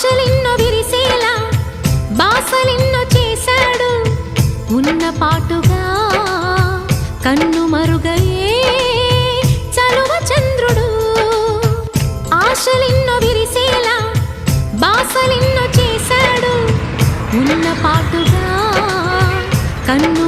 ఆశలెన్నో విరిసేలా బాసలెన్నో చేశాడు ఉన్న పాటుగా కన్ను మరుగయే చలువ చంద్రుడు ఆశలెన్నో విరిసేలా బాసలెన్నో చేశాడు ఉన్న పాటుగా కన్ను